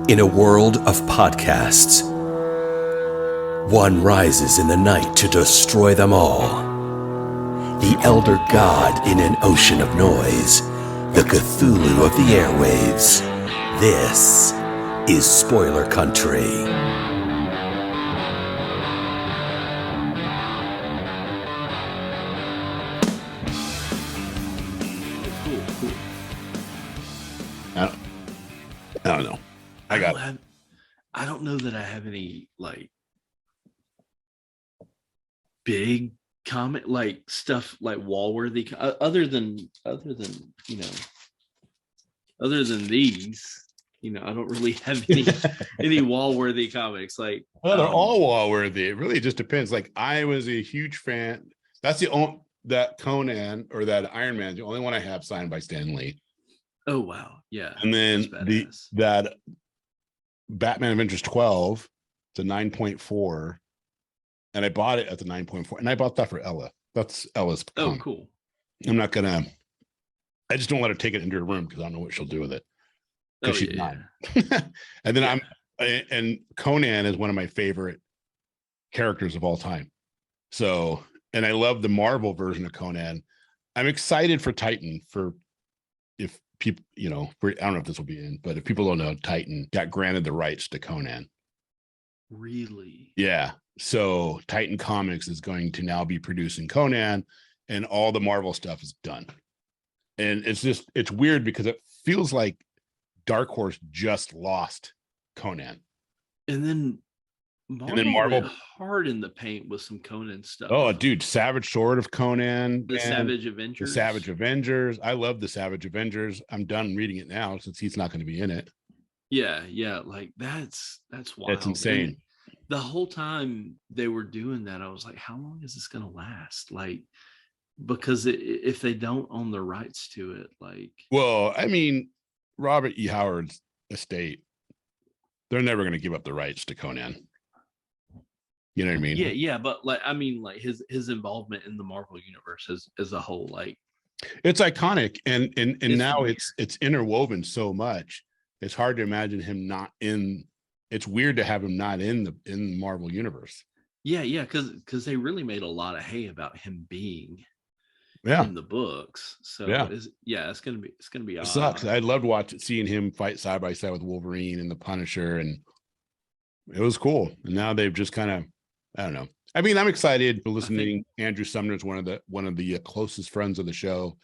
In a world of podcasts, one rises in the night to destroy them all. The elder god in an ocean of noise, the Cthulhu of the airwaves. This is Spoiler Country. Cool. I don't know. I don't know that I have any like big comment like stuff like wall-worthy other than these. I don't really have any wall-worthy comics like. Well, they're all wall-worthy. It really just depends. Like I was a huge fan. That's the only that Conan or that Iron Man, the only one I have signed by Stan Lee. Oh wow, yeah. And then that Batman Adventures 12, it's a 9.4, and I bought it at the 9.4, and I bought that for Ella. That's Ella's comic. Oh, cool. I just don't let her take it into her room because I don't know what she'll do with it. Because she's not. And then and Conan is one of my favorite characters of all time. So, and I love the Marvel version of Conan. I'm excited for Titan if people, I don't know if this will be in, but if people don't know, Titan got granted the rights to Conan. Really? Yeah. So Titan Comics is going to now be producing Conan, and all the Marvel stuff is done. And it's weird because it feels like Dark Horse just lost Conan. And then Marvel went hard in the paint with some Conan stuff. Oh, dude, Savage Sword of Conan. The Savage Avengers. I love the Savage Avengers. I'm done reading it now since he's not going to be in it. Yeah. Like that's wild. That's insane. And the whole time they were doing that, I was like, how long is this going to last? Like, because if they don't own the rights to it, like. Well, I mean, Robert E. Howard's estate, they're never going to give up the rights to Conan. You know what I mean? Yeah, but like his involvement in the Marvel universe as a whole, like it's iconic, and now weird. it's interwoven so much. It's hard to imagine him not in. It's weird to have him not in the Marvel universe. Yeah, because they really made a lot of hay about him being in the books. So it's gonna be. It sucks. I loved seeing him fight side by side with Wolverine and the Punisher, and it was cool. And now they've just kind of. I don't know. I mean, I'm excited for listening. Andrew Sumner is one of the closest friends of the show.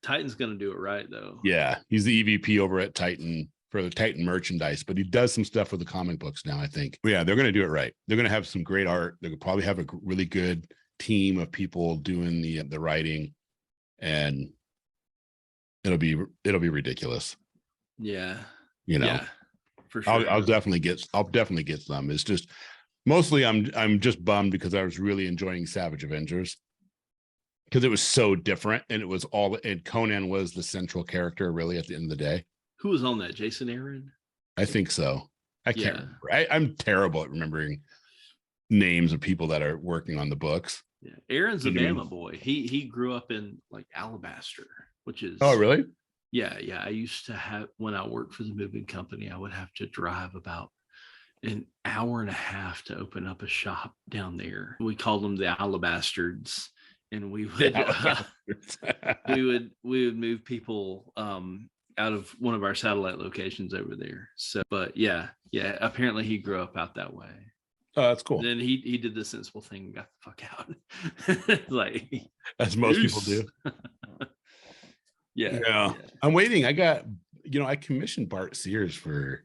Titan's going to do it right, though. Yeah, he's the EVP over at Titan for the Titan merchandise, but he does some stuff with the comic books now, I think. Yeah, they're going to do it right. They're going to have some great art. They'll probably have a really good team of people doing the writing, and it'll be ridiculous. Yeah, yeah, for sure. I'll definitely get some. It's just. Mostly, I'm just bummed because I was really enjoying Savage Avengers because it was so different, and and Conan was the central character really at the end of the day. Who was on that? Jason Aaron? I think so. I can't remember. I'm terrible at remembering names of people that are working on the books. Yeah, Aaron's a Bama boy. He grew up in like Alabaster, which is. Oh, really? Yeah. I used to have, when I worked for the moving company, I would have to drive about an hour and a half to open up a shop down there. We called them the Alabastards, and we would we would move people out of one of our satellite locations over there. So, but yeah, apparently he grew up out that way. Oh, that's cool. And then he did the sensible thing and got the fuck out. Like as most people do. Yeah. I'm waiting. I commissioned Bart Sears for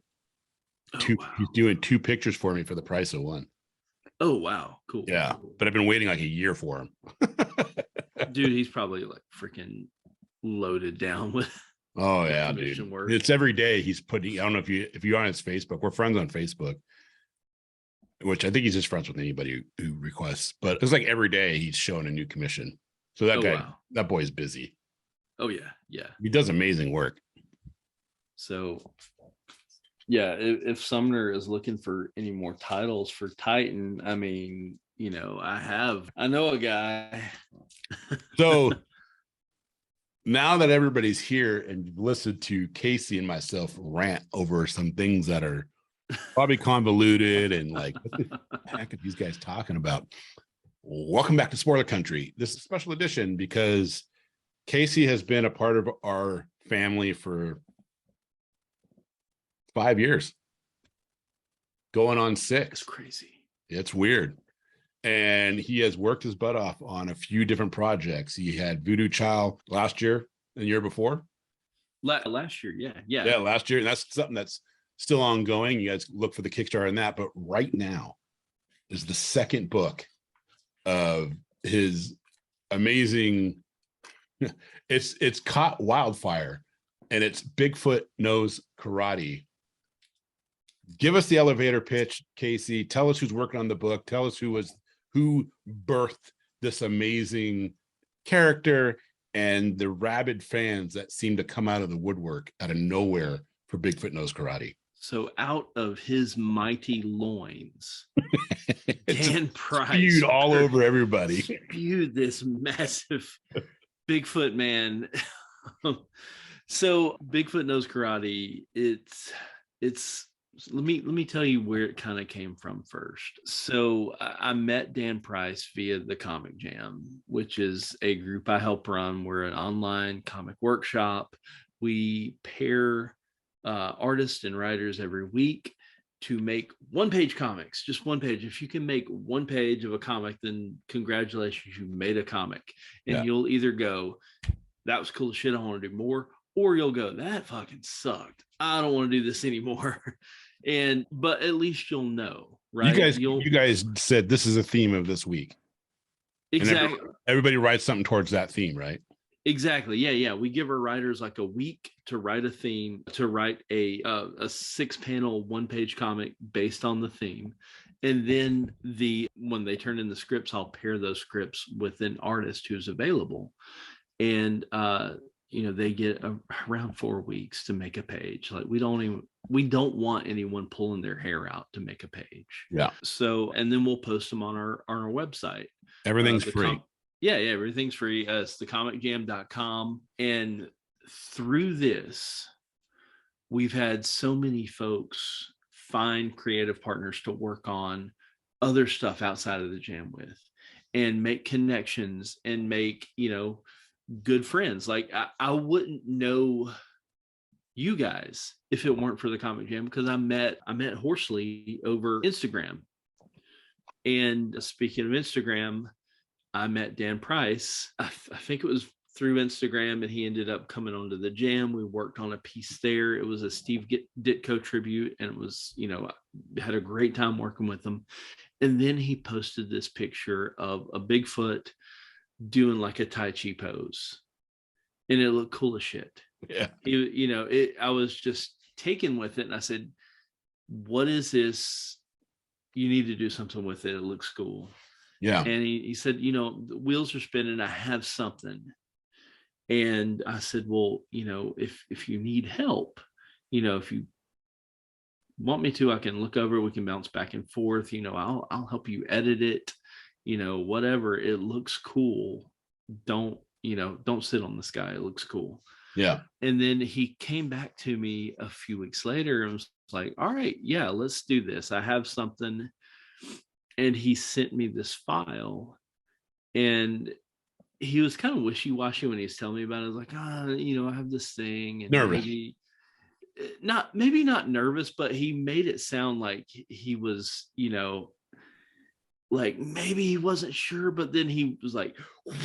he's doing 2 pictures for me for the price of 1. Oh wow, cool. Yeah, but I've been waiting like a year for him. Dude, he's probably like freaking loaded down with dude work. It's every day he's putting. I don't know if you're on his Facebook. We're friends on Facebook, which I think he's just friends with anybody who requests, but it's like every day he's showing a new commission. So that boy's busy. Oh yeah, he does amazing work. So yeah, if Sumner is looking for any more titles for Titan, I mean, I know a guy. So now that everybody's here and you've listened to Casey and myself rant over some things that are Probably convoluted and like, what the heck are these guys talking about? Welcome back to Spoiler Country. This is a special edition because Casey has been a part of our family for 5 years. Going on 6. It's crazy. It's weird. And he has worked his butt off on a few different projects. He had Voodoo Child last year and the year before. Last year, yeah. Last year. And that's something that's still ongoing. You guys look for the Kickstarter on that. But right now is the second book of his amazing. It's caught wildfire, and it's Bigfoot Knows Karate. Give us the elevator pitch, Casey. Tell us who's working on the book. Tell us who birthed this amazing character and the rabid fans that seem to come out of the woodwork out of nowhere for Bigfoot Knows Karate. So out of his mighty loins, Dan Price spewed all over everybody. Spewed this massive Bigfoot man. So Bigfoot Knows Karate. It's let me tell you where it kind of came from first. So I met Dan Price via the Comic Jam, which is a group I help run. We're an online comic workshop. We pair artists and writers every week to make one-page comics, just one page. If you can make one page of a comic, then congratulations, you made a comic. And you'll either go, that was cool as shit, I want to do more, or you'll go, that fucking sucked, I don't want to do this anymore. But at least you'll know, right? You guys said this is a theme of this week. Exactly. Everybody writes something towards that theme, right? Exactly. Yeah. We give our writers like a week to write a theme, to write a 6-panel, one-page comic based on the theme. And then when they turn in the scripts, I'll pair those scripts with an artist who's available. And they get around 4 weeks to make a page. Like we don't want anyone pulling their hair out to make a page. Yeah. So, and then we'll post them on our website. Everything's free. Everything's free. It's thecomicjam.com. And through this, we've had so many folks find creative partners to work on other stuff outside of the jam with, and make connections and make, good friends. Like I wouldn't know you guys if it weren't for the Comic Jam, because I met Horsley over Instagram. And speaking of Instagram, I met Dan Price. I think it was through Instagram, and he ended up coming onto the jam. We worked on a piece there. It was a Steve Ditko tribute, and it was, had a great time working with him. And then he posted this picture of a Bigfoot doing like a Tai Chi pose, and it looked cool as shit. Yeah. I was just taken with it, and I said, what is this? You need to do something with it. It looks cool. Yeah. And he said, the wheels are spinning. I have something. And I said, well, if you need help, if you want me to, I can look over, we can bounce back and forth, I'll help you edit it, whatever. It looks cool. Don't sit on this guy. It looks cool. Yeah. And then he came back to me a few weeks later and was like, all right, yeah, let's do this. I have something. And he sent me this file, and he was kind of wishy-washy when he was telling me about it. I was like, I have this thing. And nervous. Maybe not nervous, but he made it sound like he was, like maybe he wasn't sure, but then he was like,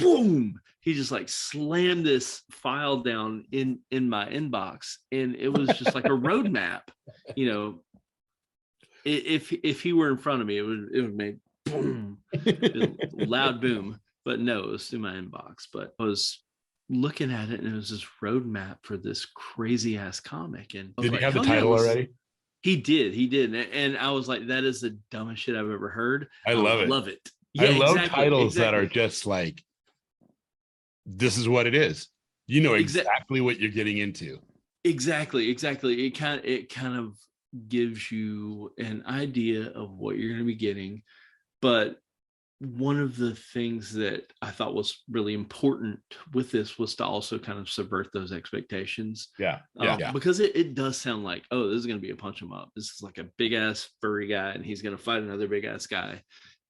boom, he just like slammed this file down in my inbox, and it was just like a roadmap. If he were in front of me, it would make boom, loud boom. But no, it was through my inbox. But I was looking at it, and it was this roadmap for this crazy ass comic. And did he have the title already? He did. And I was like, that is the dumbest shit I've ever heard. I love it. Yeah, I love titles that are just like, this is what it is. Exactly what you're getting into. Exactly. It kind of gives you an idea of what you're going to be getting. But one of the things that I thought was really important with this was to also kind of subvert those expectations. Yeah. Because it does sound like, oh, this is going to be a punch 'em up. This is like a big ass furry guy and he's going to fight another big ass guy.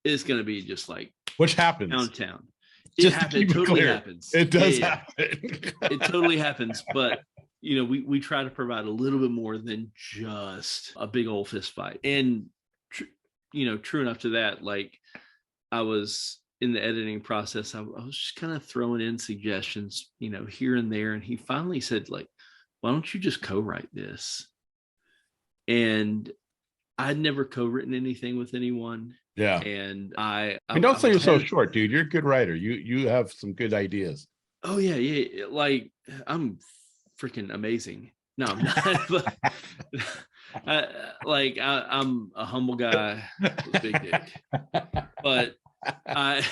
It's going to be just like, which happens downtown. Just It totally happens. It does happen. It totally happens. But we try to provide a little bit more than just a big old fist fight. And true enough to that, like I was in the editing process, I was just kind of throwing in suggestions, here and there. And he finally said, like, why don't you just co-write this? And I'd never co-written anything with anyone. Yeah. And don't sell yourself short, dude. You're a good writer. You have some good ideas. Oh yeah. Like I'm freaking amazing. No, I'm not. But I'm a humble guy with a big dick. But I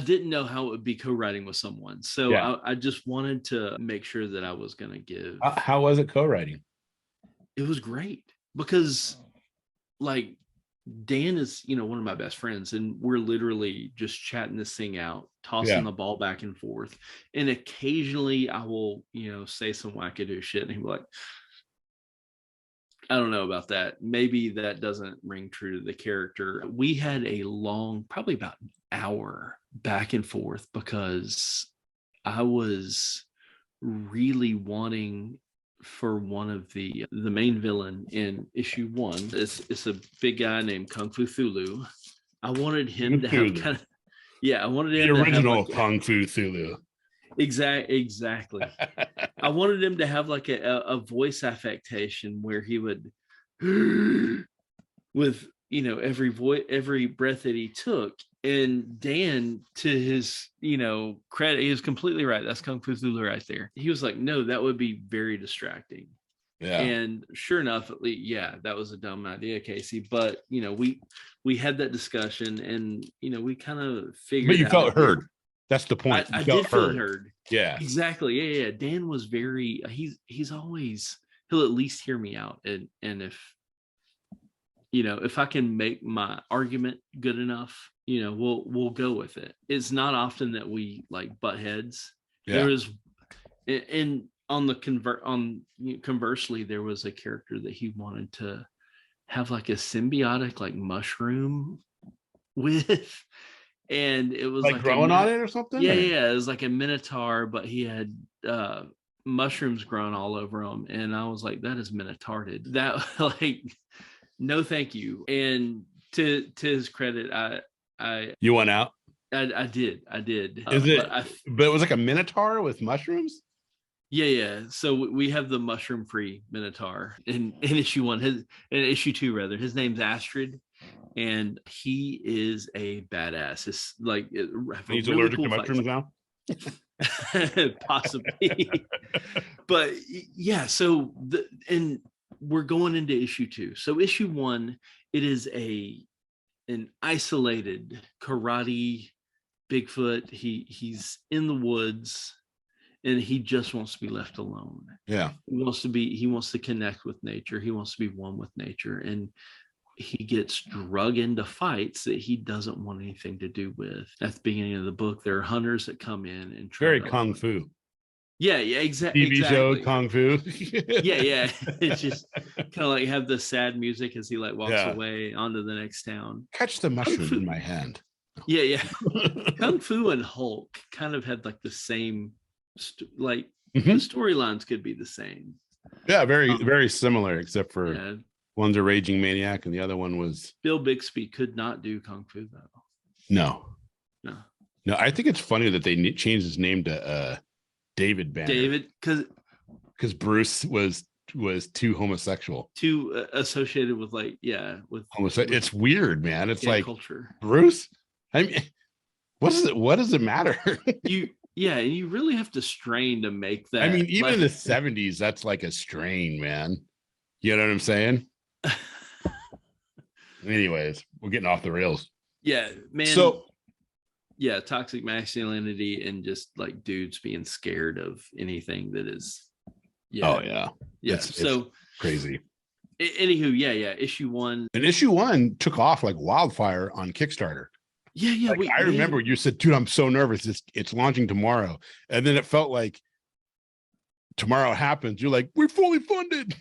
didn't know how it would be co-writing with someone. So I just wanted to make sure that I was going to give. How was it co-writing? It was great because like Dan is, one of my best friends and we're literally just chatting this thing out, tossing the ball back and forth. And occasionally I will, say some wackadoo shit and he'll be like, I don't know about that. Maybe that doesn't ring true to the character. We had a long, probably about an hour back and forth because I was really wanting for one of the main villain in issue 1. It's a big guy named Kung Fu Thulu. I wanted him to have kind of, I wanted him the to original have like, Kung Fu Thulu. Exactly. I wanted him to have like a voice affectation where he would, with every breath that he took. And Dan, to his credit, he was completely right. That's Kung Fu Thulu right there. He was like, no, that would be very distracting. Yeah. And sure enough, that was a dumb idea, Casey. But we had that discussion, and we kind of figured. But you felt heard. That's the point. I did feel heard. Yeah, exactly. Yeah. Dan was very. He's always. He'll at least hear me out, and if I can make my argument good enough, we'll go with it. It's not often that we like butt heads. Yeah. There was, and conversely, there was a character that he wanted to have like a symbiotic like mushroom with. And it was like growing on it or something? Yeah. It was like a minotaur, but he had mushrooms growing all over him. And I was like, that is minotarded. That like, no, thank you. And to his credit, you went out? I did. But it was like a minotaur with mushrooms? Yeah. So we have the mushroom-free minotaur in issue 1. In issue 2, rather. His name's Astrid. And he is a badass. It's like he's really allergic to mushrooms now. Possibly, but yeah. So and we're going into issue 2. So issue 1, it is an isolated karate Bigfoot. He's in the woods, and he just wants to be left alone. Yeah, he wants to connect with nature. He wants to be one with nature, and he gets drug into fights that he doesn't want anything to do with. At the beginning of the book, there are hunters that come in and very kung fu. Yeah, exactly. TV show kung fu. yeah. It's just kind of like have the sad music as he like walks away onto the next town. Catch the mushroom in my hand. Yeah. Kung Fu and Hulk kind of had like the same, the storylines could be the same. Yeah, very, very similar, except for one's a raging maniac and the other one was Bill Bixby could not do Kung Fu though. No. I think it's funny that they changed his name to David Banner. David, because Bruce was too homosexual, too associated with with homosexual. It's weird, man. It's like culture. Bruce. I mean, what does it matter? you really have to strain to make that. I mean, even in the 70s, that's like a strain, man. You know what I'm saying? Anyways, we're getting off the rails. Yeah, man. So toxic masculinity and just like dudes being scared of anything that is yeah. It's crazy. Anywho, yeah, issue 1. And issue 1 took off like wildfire on Kickstarter. Yeah. Like, I remember you said, dude, I'm so nervous. It's launching tomorrow. And then it felt like tomorrow happens. You're like, we're fully funded.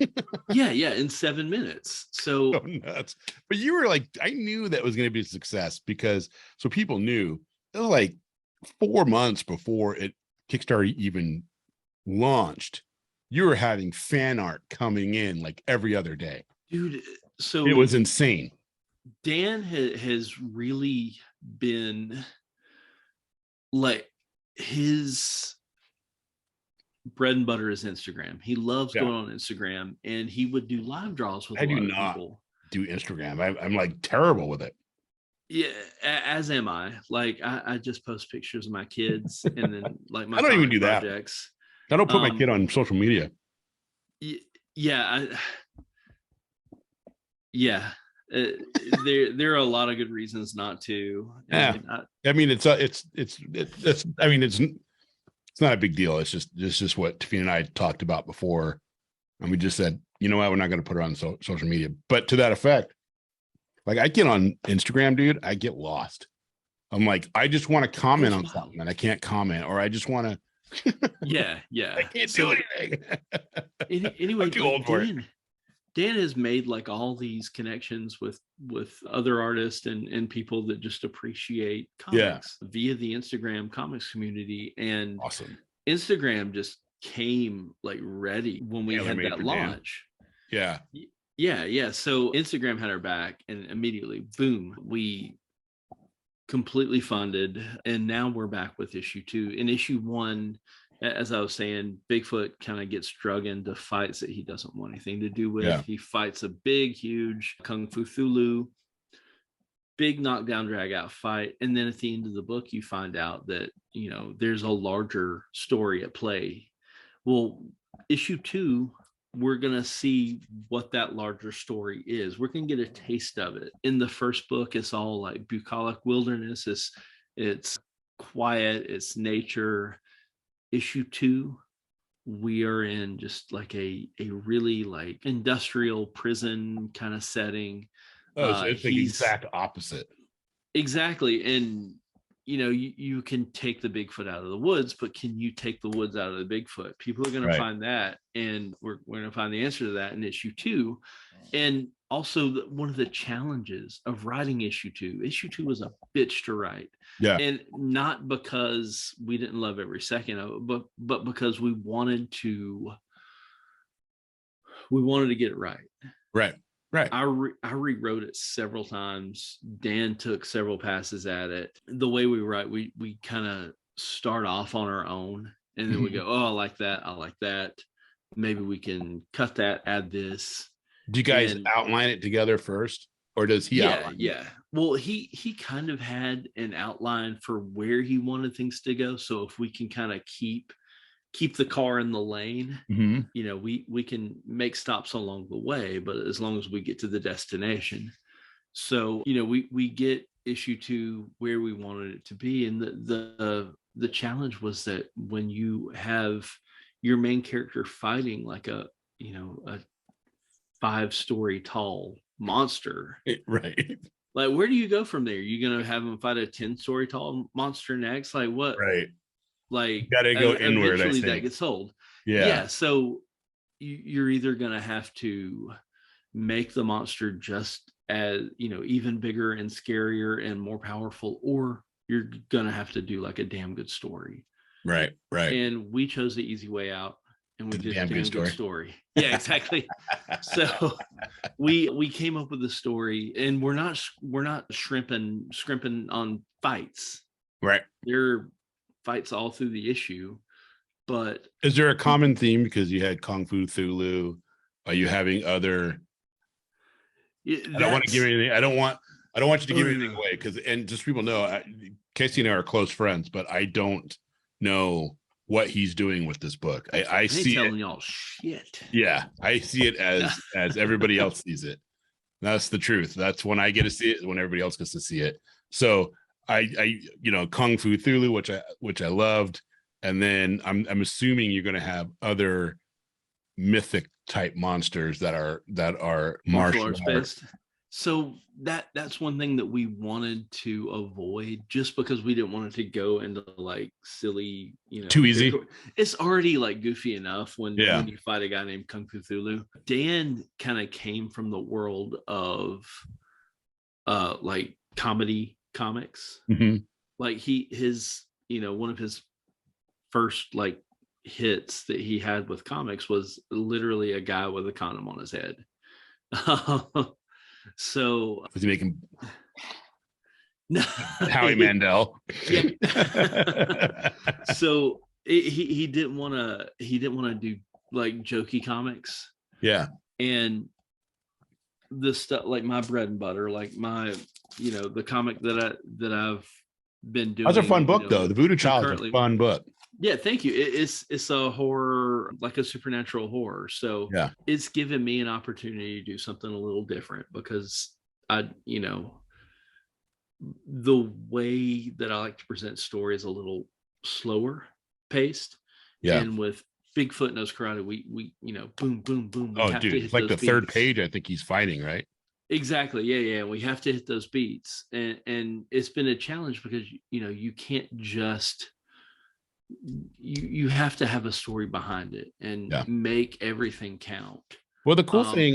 yeah, in 7 minutes. So nuts. But you were like, I knew that was going to be a success because so people knew it was like 4 months before Kickstarter even launched. You were having fan art coming in like every other day. Dude, so it was insane. Dan has really been like his bread and butter is Instagram. He loves going on Instagram, and he would do live draws with a lot of people. Do Instagram. I'm like terrible with it. Yeah, as am I. Like I just post pictures of my kids and then like my I don't even do projects. That. I don't put my kid on social media. Yeah. There are a lot of good reasons not to. Yeah. I mean, it's not a big deal. It's just what Tiffany and I talked about before. And we just said, you know what, we're not going to put it on social media. But to that effect, like I get on Instagram, dude, I get lost. I'm like, I just want to comment on something and I can't comment, or I just want to. Yeah. I can't do anything. Anyway, I'm too old for it. Dan has made like all these connections with other artists and people that just appreciate comics via the Instagram comics community. And awesome. Instagram just came like ready when we had that launch. Dan. Yeah. So Instagram had our back, and immediately, boom, we completely funded. And now we're back with issue 2. In issue 1, as I was saying, Bigfoot kind of gets drug into fights that he doesn't want anything to do with. He fights a big, huge Kung Fu Thulu, big knockdown, drag out fight. And then at the end of the book, you find out that, you know, there's a larger story at play. Well, issue 2, we're going to see what that larger story is. We're going to get a taste of it. In the first book, it's all like bucolic wilderness. It's quiet, it's nature. Issue 2, we are in just like a really like industrial prison kind of setting. So it's the exact opposite. Exactly. And you know, you can take the Bigfoot out of the woods, but can you take the woods out of the Bigfoot? People are going to find that, and we're going to find the answer to that in issue 2. And also one of the challenges of writing issue 2 was a bitch to write. Yeah. And not because we didn't love every second of it, but because we wanted to get it right. Right. I rewrote it several times. Dan took several passes at it. The way we write, we kind of start off on our own, and then we go, oh, I like that. Maybe we can cut that, add this. Do you guys outline it together first, or does he outline? Yeah. Well, he kind of had an outline for where he wanted things to go. So if we can kind of keep the car in the lane, you know, we can make stops along the way, but as long as we get to the destination. So, you know, we get issue 2 where we wanted it to be. And the challenge was that when you have your main character fighting like a 5-story tall monster, right? Like, where do you go from there? You're gonna have him fight a 10-story tall monster next? Like, what? Right. Like, you gotta go inward. Eventually, that gets old. Yeah. So you're either gonna have to make the monster just as, you know, even bigger and scarier and more powerful, or you're gonna have to do like a damn good story. Right. And we chose the easy way out, and we did a damn good story. Yeah, exactly. So we came up with a story, and we're not scrimping on fights. Right. There are fights all through the issue, but is there a common theme? Because you had Kung Fu Thulu. Are you having other? I don't want to give anything. I don't want you to give anything away, because, and just people know, Casey and I are close friends, but I don't know what he's doing with this book. I see telling y'all shit. Yeah, I see it as everybody else sees it. That's the truth. That's when I get to see it, when everybody else gets to see it. So I you know, Kung Fu Thulu, which I loved, and then I'm assuming you're going to have other mythic type monsters that are martial arts based. So that's one thing that we wanted to avoid, just because we didn't want it to go into like silly, too easy. It's already like goofy enough when you fight a guy named Kung Fu Thulu. Dan kind of came from the world of like comedy comics. Mm-hmm. Like his one of his first like hits that he had with comics was literally a guy with a condom on his head. So was he making no Howie Mandel? Yeah. So he didn't want to do like jokey comics. Yeah. And the stuff like my bread and butter, like my the comic that I've been doing. That's a fun book though. The Voodoo Child is a fun book. Yeah, thank you. It's a horror, like a supernatural horror. So yeah, it's given me an opportunity to do something a little different, because the way that I like to present story is a little slower paced. Yeah. And with Bigfoot Knows Karate, we boom, boom, boom. Oh, dude, it's like the third page. I think he's fighting, right? Exactly. Yeah. We have to hit those beats. And it's been a challenge because, you can't just, you have to have a story behind it and make everything count. Well, the cool thing,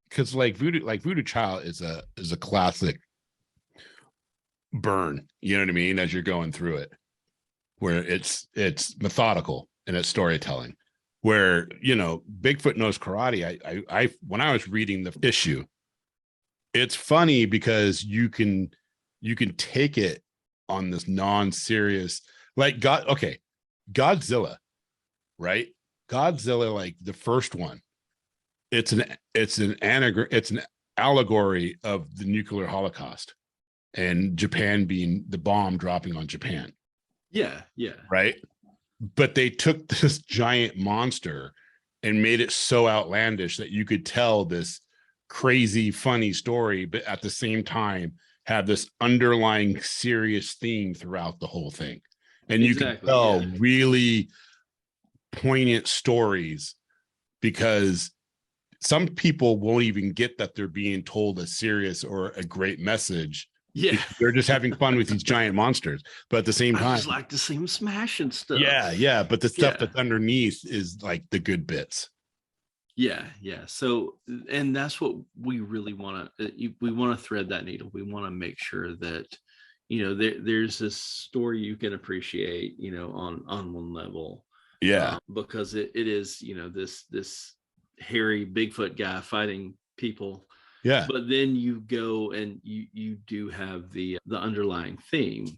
because Voodoo Child is a classic burn, you know what I mean, as you're going through it, where it's methodical in its storytelling. Where Bigfoot Knows Karate, I when I was reading the issue, it's funny because you can take it on this non-serious, like Godzilla, right? Godzilla, like the first one, it's an allegory of the nuclear holocaust and Japan being the bomb dropping on Japan. Yeah. Right. But they took this giant monster and made it so outlandish that you could tell this crazy, funny story, but at the same time have this underlying serious theme throughout the whole thing. And you can tell really poignant stories, because some people won't even get that they're being told a serious or a great message. Yeah. They're just having fun with these giant monsters. But at the same time, I just like to see them smashing stuff. Yeah. But the stuff that's underneath is like the good bits. Yeah. So, and that's what we really want to, we want to thread that needle. We want to make sure that, there's this story you can appreciate, on one level. Yeah. Because it is, this hairy Bigfoot guy fighting people. Yeah. But then you go and you do have the underlying theme.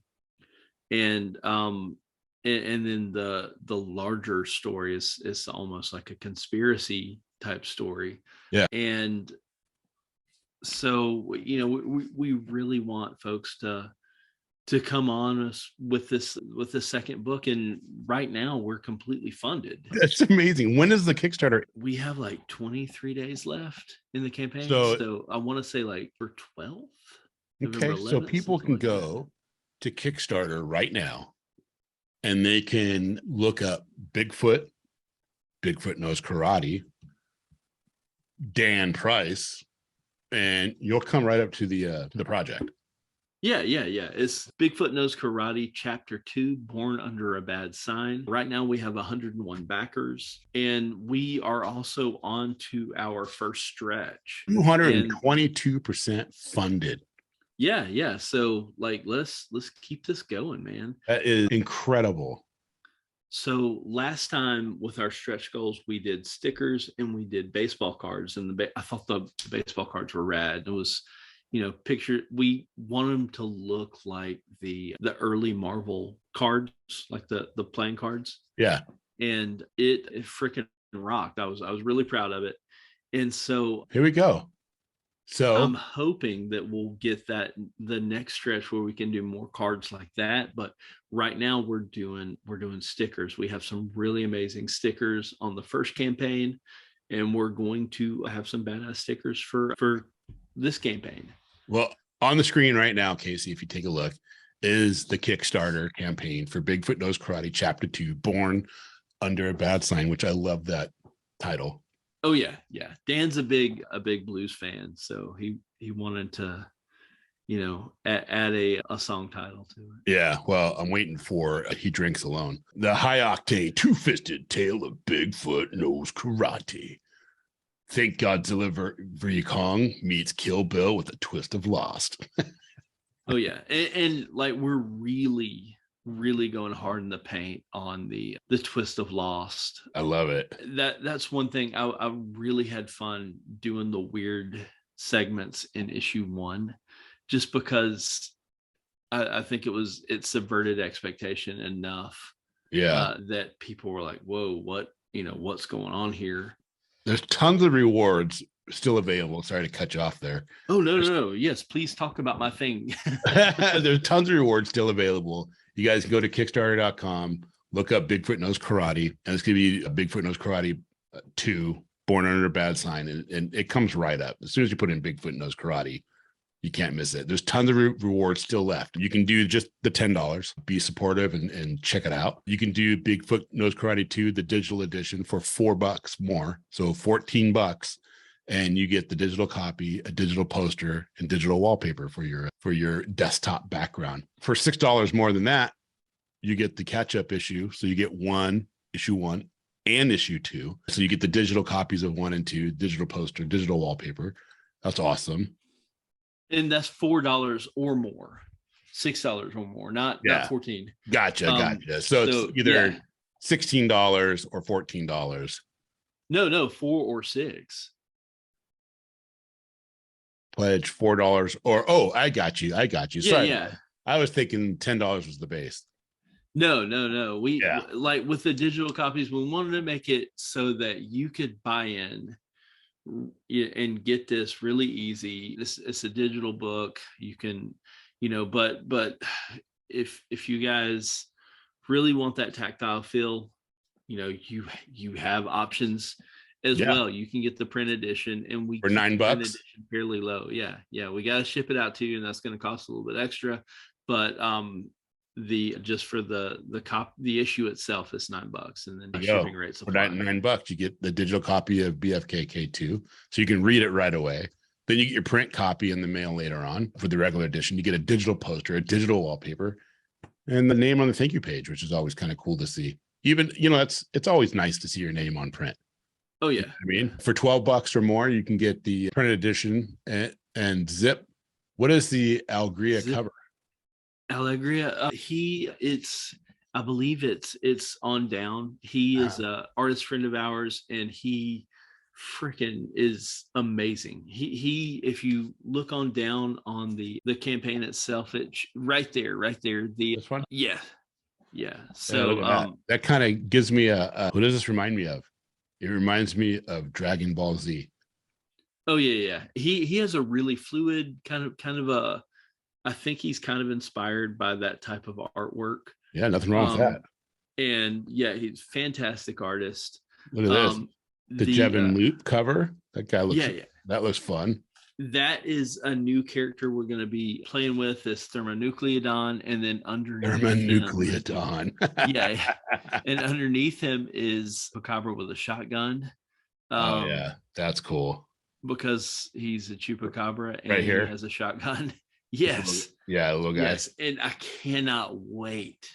And then the larger story is almost like a conspiracy type story. Yeah. And so, we really want folks to come on us with this second book, and right now we're completely funded. That's amazing. When is the Kickstarter? We have like 23 days left in the campaign, so I want to say like for 12th. Okay, 11th, so people can go to Kickstarter right now and they can look up Bigfoot Knows Karate, Dan Price, and you'll come right up to the project. Yeah. It's Bigfoot Knows Karate, Chapter 2, Born Under a Bad Sign. Right now we have 101 backers, and we are also on to our first stretch. 222% funded. Yeah. So like, let's keep this going, man. That is incredible. So last time with our stretch goals, we did stickers and we did baseball cards, and I thought the baseball cards were rad. It was, picture, we want them to look like the early Marvel cards, like the playing cards. Yeah. And it freaking rocked. I was really proud of it. And so here we go. So I'm hoping that we'll get the next stretch where we can do more cards like that. But right now we're doing stickers. We have some really amazing stickers on the first campaign, and we're going to have some badass stickers for this campaign. Well, on the screen right now, Casey, if you take a look, is the Kickstarter campaign for Bigfoot Knows Karate Chapter 2, Born Under a Bad Sign, which I love that title. Oh yeah, yeah. Dan's a big blues fan, so he wanted to, add a song title to it. Yeah, well, I'm waiting for He Drinks Alone. The high octane, two-fisted tale of Bigfoot knows karate. Think Godzilla vs. Kong meets Kill Bill with a twist of Lost. Oh yeah, and like we're really going hard in the paint on the twist of Lost. I love it. That's one thing I really had fun doing, the weird segments in issue 1, just because I think it subverted expectation enough. Yeah, that people were like, whoa, what's going on here? there's tons of rewards still available. Sorry to cut you off there. Oh, no. Yes, please talk about my thing. There's tons of rewards still available. You guys can go to Kickstarter.com, look up Bigfoot Knows Karate, and it's going to be a Bigfoot Knows Karate 2, Born Under a Bad Sign, and it comes right up. As soon as you put in Bigfoot Knows Karate, you can't miss it. There's tons of rewards still left. You can do just the $10, be supportive and check it out. You can do Bigfoot Knows Karate 2, the digital edition, for $4 more. So $14, and you get the digital copy, a digital poster, and digital wallpaper for your desktop background. For $6 more than that, you get the catch-up issue. So you get issue 1 and issue 2. So you get the digital copies of 1 and 2, digital poster, digital wallpaper. That's awesome. And that's $4 or more, $6 or more, not 14. Gotcha. So it's either $16 or $14. No, 4 or 6. Pledge $4 or I got you. Sorry. Yeah. I was thinking $10 was the base. No. We like with the digital copies, we wanted to make it so that you could buy in and get this really easy. It's a digital book. You can, but if you guys really want that tactile feel, you have options as well. You can get the print edition, and we for $9 fairly low. Yeah, we got to ship it out to you, and that's going to cost a little bit extra, but just for the issue itself is $9, and then the shipping rates for $9 you get the digital copy of BFKK2, so you can read it right away. Then you get your print copy in the mail later on. For the regular edition, you get a digital poster, a digital wallpaper, and the name on the thank you page, which is always kind of cool to see. Even it's always nice to see your name on print. Oh yeah. I mean, for $12 or more, you can get the printed edition and zip. What is the Allegria cover? Allegria, I believe it's on down. He is a artist friend of ours, and he freaking is amazing. He if you look on down on the campaign itself, it's right there. This one? Yeah. So that kind of gives me what does this remind me of? It reminds me of Dragon Ball Z. Oh yeah. He has a really fluid kind of a. I think he's kind of inspired by that type of artwork. Yeah, nothing wrong with that. And yeah, he's a fantastic artist. Look at this. The Jevin Loop cover. That guy looks that looks fun. That is a new character we're going to be playing with, this Thermonucleodon, and then underneath Thermonucleodon. And underneath him is Chupacabra with a shotgun. Oh yeah, that's cool. Because he's a Chupacabra and right here he has a shotgun. Yes. Yeah, little guy. Yes, and I cannot wait.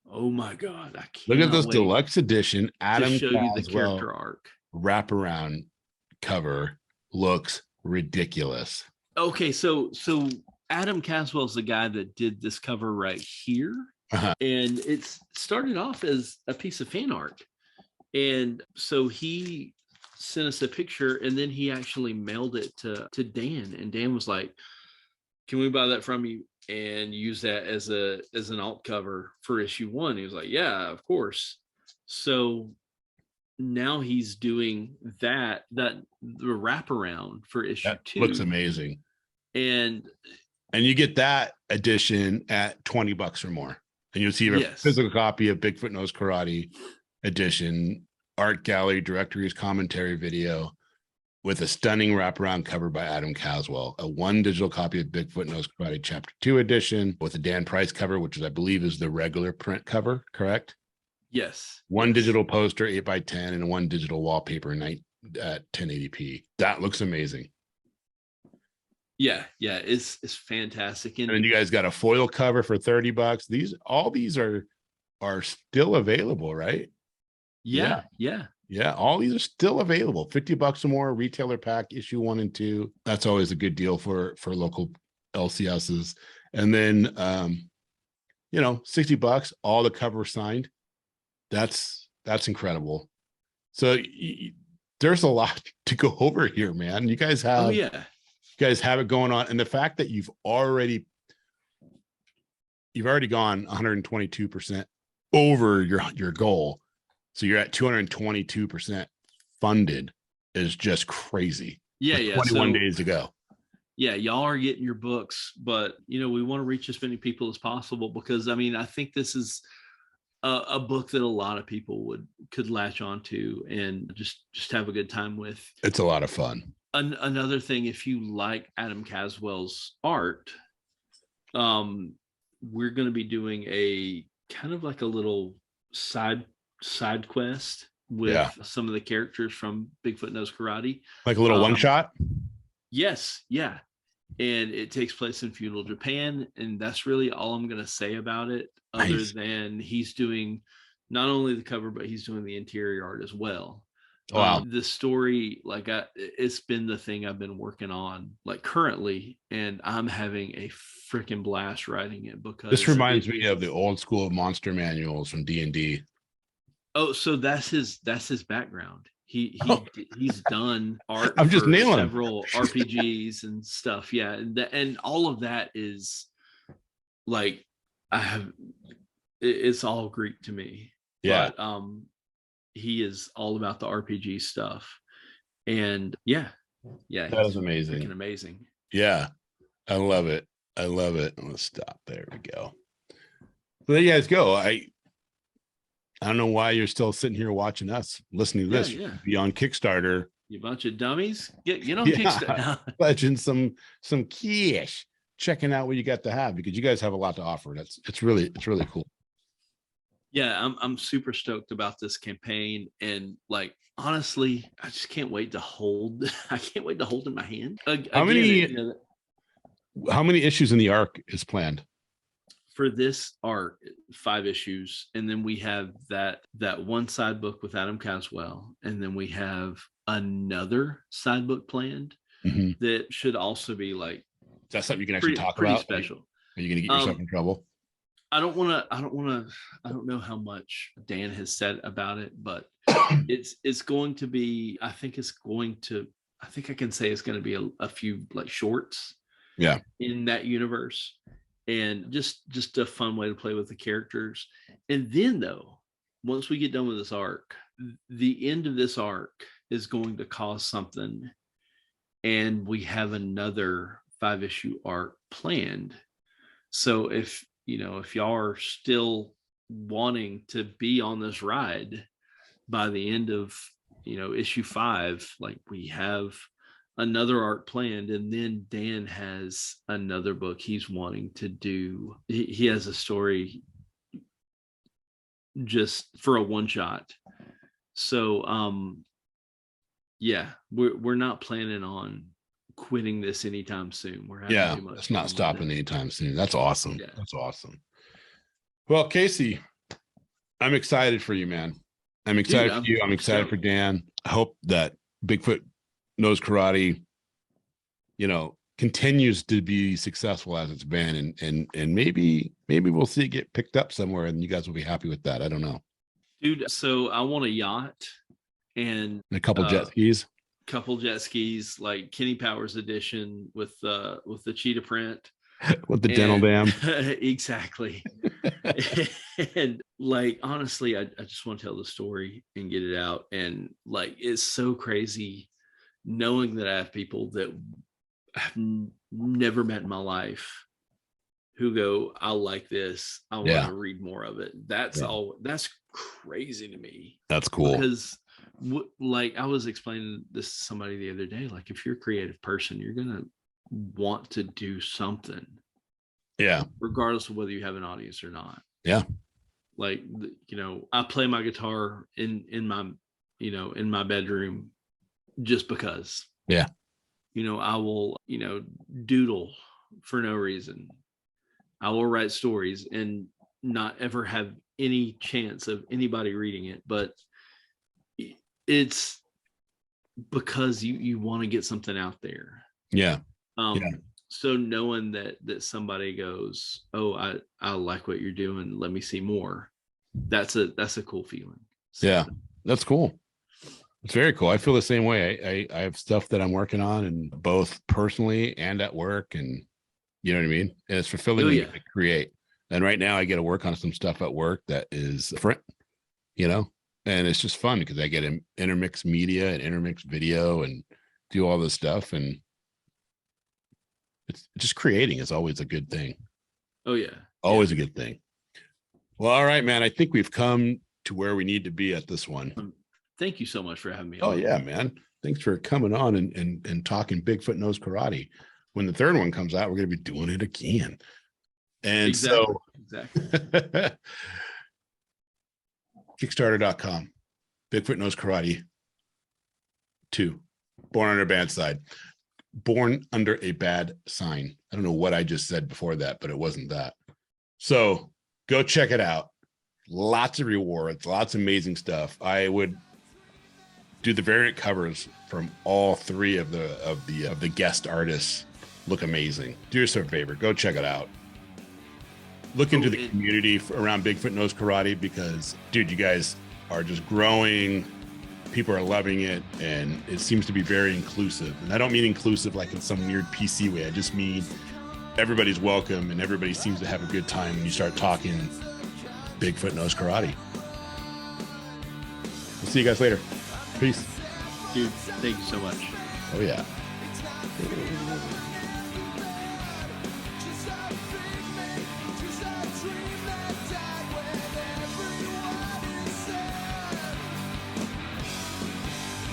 Oh my God, I can't. Look at this deluxe edition. Adam show you the character arc. Wraparound cover looks ridiculous. Okay, so Adam Caswell's the guy that did this cover right here, and it's started off as a piece of fan art, and so he sent us a picture, and then he actually mailed it to Dan, and Dan was like, "Can we buy that from you and use that as an alt cover for issue 1?" He was like, "Yeah, of course." So now he's doing the wraparound for issue 2. Looks amazing. And you get that edition at $20 or more. And you'll see a physical copy of Bigfoot Knows Karate edition, art gallery, directories, commentary video, with a stunning wraparound cover by Adam Caswell, a 1 digital copy of Bigfoot Knows Karate Chapter 2 edition with a Dan Price cover, which is, I believe, is the regular print cover, correct? Yes. 1 digital poster, 8x10, and 1 digital wallpaper, at 1080p. That looks amazing. Yeah, it's fantastic. And then you guys got a foil cover for $30. All these are still available, right? Yeah. All these are still available. $50 or more, retailer pack, issue 1 and 2. That's always a good deal for local LCSs. And then $60, all the covers signed. That's incredible. So there's a lot to go over here, man. You guys have it going on, and the fact that you've already gone 122% over your goal, so you're at 222% funded, is just crazy. Yeah. 21 days to go. Yeah, y'all are getting your books, but we want to reach as many people as possible, because I think this is a book that a lot of people could latch onto and just have a good time with. It's a lot of fun. Another thing, if you like Adam Caswell's art, we're going to be doing a kind of like a little side quest with some of the characters from Bigfoot Knows Karate, like a little one shot. Yes, yeah. And it takes place in feudal Japan, and that's really all I'm going to say about it, other than he's doing not only the cover, but he's doing the interior art as well. Wow. The story, it's been the thing I've been working on currently, and I'm having a freaking blast writing it, because this reminds me of the old school monster manuals from D&D. Oh, so that's his background. He's done art. I'm just nailing several RPGs and stuff. Yeah, and all of that is it's all Greek to me. Yeah. But he is all about the RPG stuff, and that is amazing. Freaking amazing. Yeah, I love it. Let's stop. There we go. So there you guys go. I don't know why you're still sitting here watching us, listening to this. Be on Kickstarter. You bunch of dummies. Get on Kickstarter. Pledging some cash, checking out what you got to have, because you guys have a lot to offer. It's really cool. Yeah, I'm super stoked about this campaign, and honestly, I just can't wait to hold. I can't wait to hold in my hand. How many issues in the arc is planned? For this arc, 5 issues, and then we have that one side book with Adam Caswell, and then we have another side book planned that should also be is that something you can actually talk about? Special. Are you going to get yourself in trouble? I don't know how much Dan has said about it, but it's going to be. I think I can say it's going to be a few shorts. Yeah. In that universe. And just a fun way to play with the characters. And then, though, once we get done with this arc, the end of this arc is going to cause something, and we have another 5-issue arc planned. So if y'all are still wanting to be on this ride by the end of issue 5, we have another arc planned, and then Dan has another book he's wanting to do. He has a story just for a one shot. So we're not planning on quitting this anytime soon. We're having too much. It's not stopping anytime soon. That's awesome. Yeah. That's awesome. Well, Casey, I'm excited for you, man. I'm excited for you. I'm excited for Dan. I hope that Bigfoot Knows Karate, continues to be successful as it's been, and maybe we'll see it get picked up somewhere, and you guys will be happy with that. I don't know, dude. So I want a yacht and a couple jet skis. Like Kenny Powers edition with the cheetah print. With the dental dam. Exactly. And honestly, I just want to tell the story and get it out. And it's so crazy knowing that I have people that I've never met in my life who go, I like this. I want to read more of it. That's crazy to me. That's cool. Because I was explaining this to somebody the other day, if you're a creative person, you're going to want to do something. Yeah. Regardless of whether you have an audience or not. Yeah. I play my guitar in my bedroom just because. Yeah. I will, doodle for no reason. I will write stories and not ever have any chance of anybody reading it, but it's because you want to get something out there. Yeah. So knowing that somebody goes, oh, I like what you're doing, let me see more. That's a cool feeling. So, yeah, that's cool. It's very cool. I feel the same way. I have stuff that I'm working on, and both personally and at work, and you know what I mean? And it's fulfilling when you get to create. And right now I get to work on some stuff at work that is different, and it's just fun because I get to intermix media and intermix video and do all this stuff. And it's just creating is always a good thing. Oh yeah. Always a good thing. Well, all right, man. I think we've come to where we need to be at this one. Thank you so much for having me on. on. Yeah, man. Thanks for coming on and talking Bigfoot Knows Karate. When the third one comes out, we're going to be doing it again. And exactly. Kickstarter.com, Bigfoot Knows Karate 2, Born Under a Bad Side. Born Under a Bad Sign. I don't know what I just said before that, but it wasn't that. So go check it out. Lots of rewards, lots of amazing stuff. I would do the variant covers from all 3 of the guest artists. Look amazing. Do yourself a favor. Go check it out. Look into the community around Bigfoot Knows Karate because, dude, you guys are just growing. People are loving it, and it seems to be very inclusive. And I don't mean inclusive like in some weird PC way. I just mean everybody's welcome, and everybody seems to have a good time when you start talking Bigfoot Knows Karate. We'll see you guys later. Peace. Dude, thank you so much. Oh, yeah.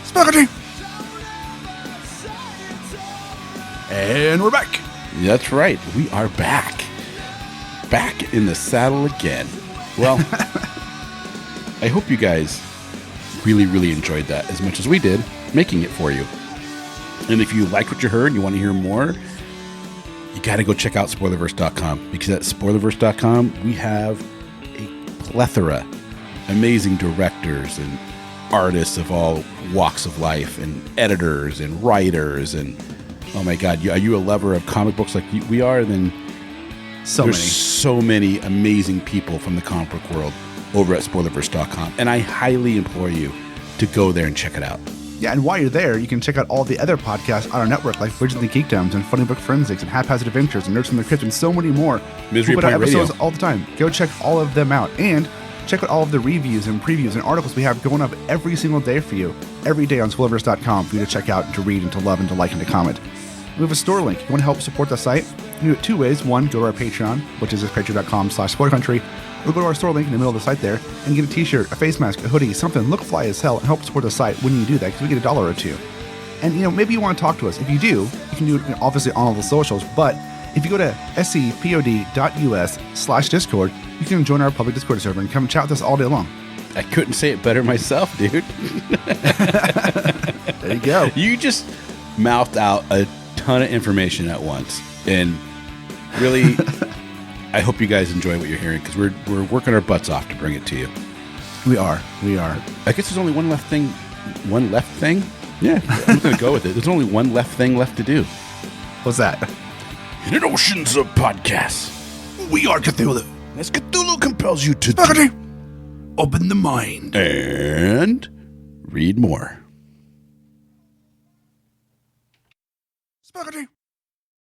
Spaghetti! And we're back. That's right. We are back. Back in the saddle again. Well, I hope you guys really, really enjoyed that as much as we did making it for you. And if you like what you heard and you want to hear more, you got to go check out spoilerverse.com, because at spoilerverse.com, we have a plethora, amazing directors and artists of all walks of life, and editors and writers, and oh my God, are you a lover of comic books like we are? Then there's so many amazing people from the comic book world over at spoilerverse.com, and I highly implore you to go there and check it out. Yeah, and while you're there, you can check out all the other podcasts on our network, like Bridges and Geekdoms and Funny Book Forensics and Haphazard Adventures and Nerds from the Crypt and so many more. Misery we put out Point Radio. episodes all the time. Go check all of them out, and check out all of the reviews and previews and articles we have going up every single day for you, every day on spoilerverse.com for you to check out and to read and to love and to like and to comment. We have a store link. You want to help support the site? You can do it 2 ways. One, go to our Patreon, which is patreon.com/spoilercountry, or go to our store link in the middle of the site there and get a t-shirt, a face mask, a hoodie, something, look fly as hell, and help support the site when you do that, because we get $1 or $2. And, maybe you want to talk to us. If you do, you can do it obviously on all the socials, but if you go to scpod.us/Discord, you can join our public Discord server and come chat with us all day long. I couldn't say it better myself, dude. There you go. You just mouthed out a ton of information at once, and really, I hope you guys enjoy what you're hearing, because we're working our butts off to bring it to you. We are. I guess there's only one left thing. Yeah, I'm gonna go with it. There's only one left thing left to do. What's that? In an oceans of podcasts, We are Cthulhu. as Cthulhu compels you to Open the mind. and read more. Spaghetti.